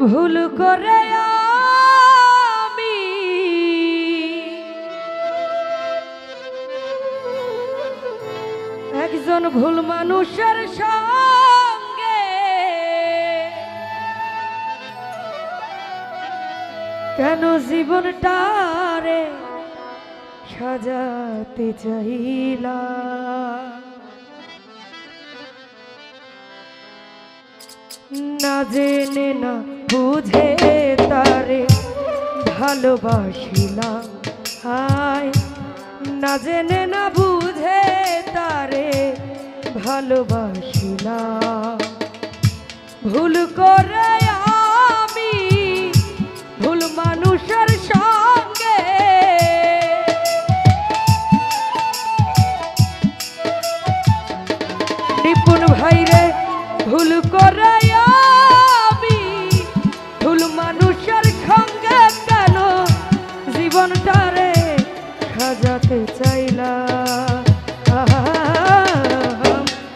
ভুল করে আমি একজন ভুল মানুষের সঙ্গে কেন জীবনটারে সাজাতে চাইলাম, না জেনে না বুঝে তারে ভালোবাসিলাম। হায় না জেনে না বুঝে তারে ভালোবাসিলাম। ভুল করে আমি ভুল মানুষের সঙ্গে নিপুণ ভাইরে ভুল করে আমি ভুল মানুষের সঙ্গে কেন জীবনটারে সাজাতে চাইলাম,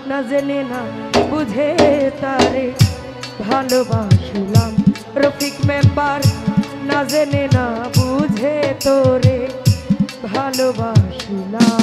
না জেনে না বুঝে তারে ভালোবাসিলাম। রফিক মেম্বার না জেনে না বুঝে তোরে ভালোবাসিলাম।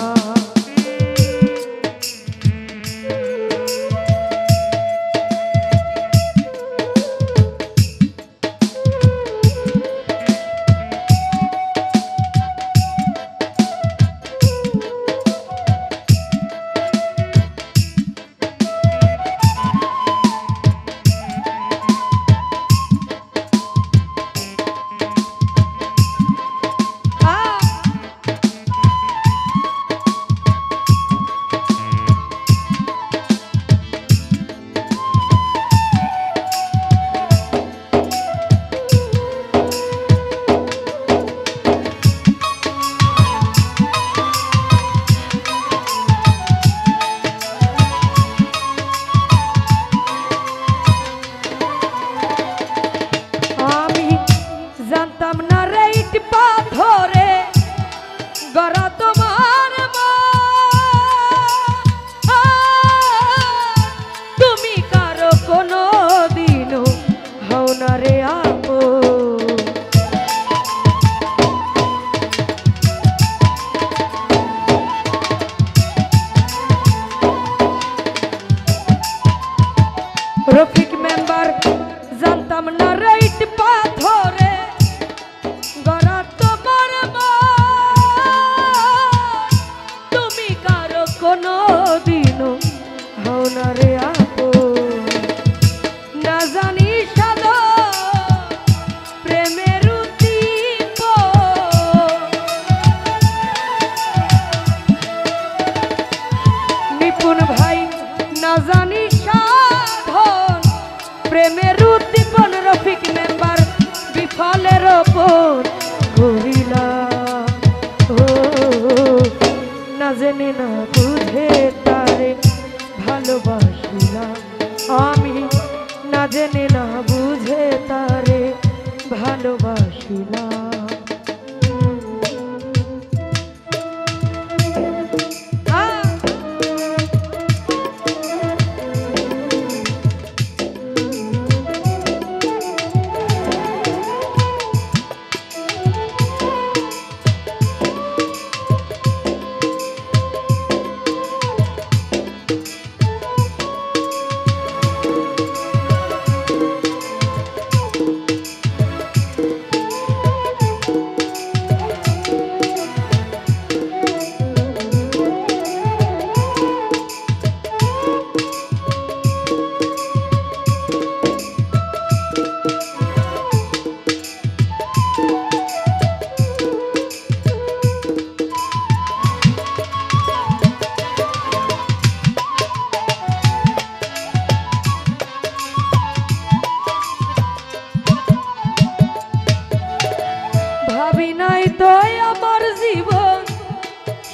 জানতাম না রে ইট পাথরে গড়া তোমার তুমি কারো কোনো দিনও হও না রে আপো। রফিক মেম্বার জানতাম না রে ইট পাথরে গড়া তোমার তুমি কারো কোনো দিনও হও না রে আপো। না জানি সাদা প্রেমের উদ্দীপ নিপুণ ভাই না জানি সাধন প্রেমের উদ্দীপন রফিক মেম্বার বিফলের ওপর ঘুরিলাম। ও না জেনে না বুঝে তারে ভালোবাসিলাম, আমি না জেনে না বুঝে তারে ভালোবাসিলাম।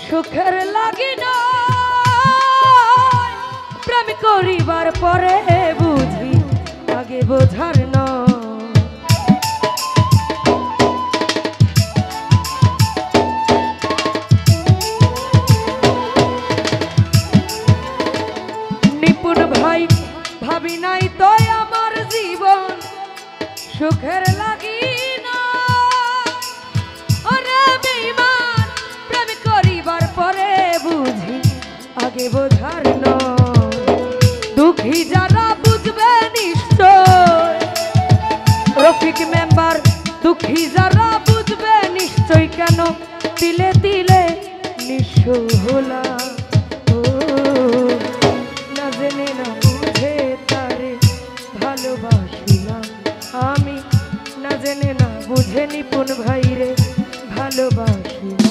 সুখের লাগি না প্রেম করিবার পরে বুঝি আগে বোঝার না। নিপুণ ভাই ভাবি নাই তো আমার জীবন সুখের লাগি না ওরে বেঈমান প্রেম করিবার পরে বুঝি আগে বোঝার নয় দুঃখী যারা বুঝবে নিশ্চয় রফিক মেম্বার দুঃখী যারা বুঝবে নিশ্চয় কেন তিলে তিলে নিঃস্ব হলাম না জেনে না বুঝে তারে ভালোবাসিলাম আমি না জেনে না বুঝে নিপুণ ভাইরে ভালোবাসিলাম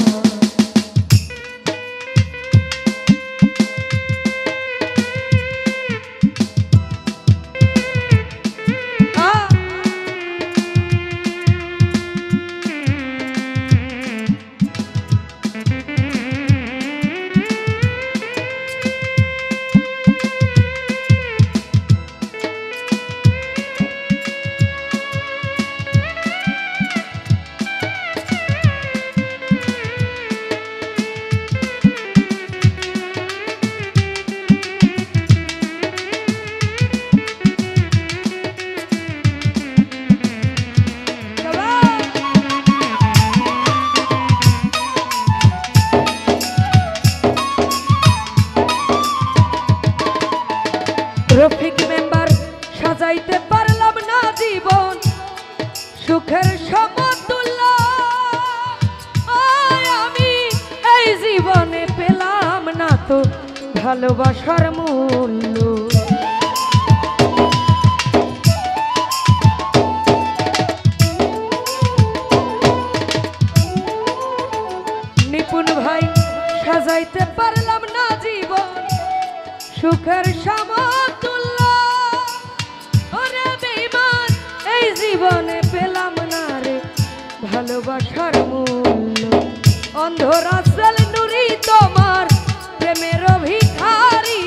রফিক মেম্বার সাজাইতে পারলাম না জীবন সুখের সমতুল্য আমি এই জীবনে পেলাম না তো ভালোবাসার মূল্য নিপুণ ভাই সাজাইতে পারলাম না জীবন সুখের সমতুল্য ওরে বেঈমান এই জীবনে পেলাম না রে ভালোবাসার মূল্য অন্ধ রাসেল নুরি তোমার প্রেমের ভিখারি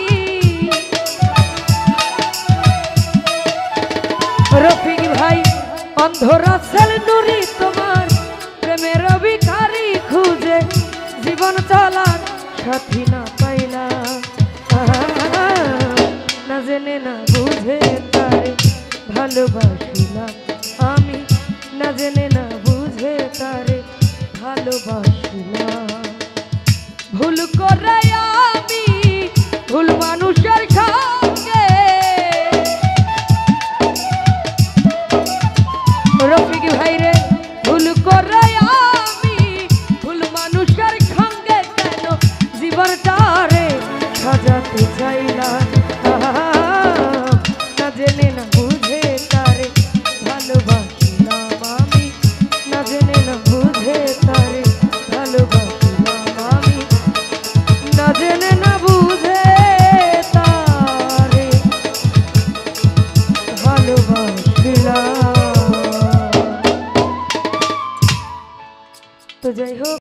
রফিক ভাই অন্ধ রাসেল নুরি তোমার প্রেমের ভিখারি খুঁজে জীবন চলার সাথী না পাইলা না জেনে না বুঝে তারে ভালোবাসিলাম আমি না জেনে না বুঝে তারে ভালোবাসিলাম ভুল করে আমি ভুল মানুষের সঙ্গে রফিক ভাই রে ভুল করে আমি ভুল মানুষের সঙ্গে কেন জীবনটারে সাজাতে চাইলাম না জেনে না বুঝে তারে ভালোবাসিলাম আমি না জেনে না বুঝে তারে ভালোবাসিলাম আমি না জেনে না বুঝে তারে ভালোবাসিলাম তো যাই হোক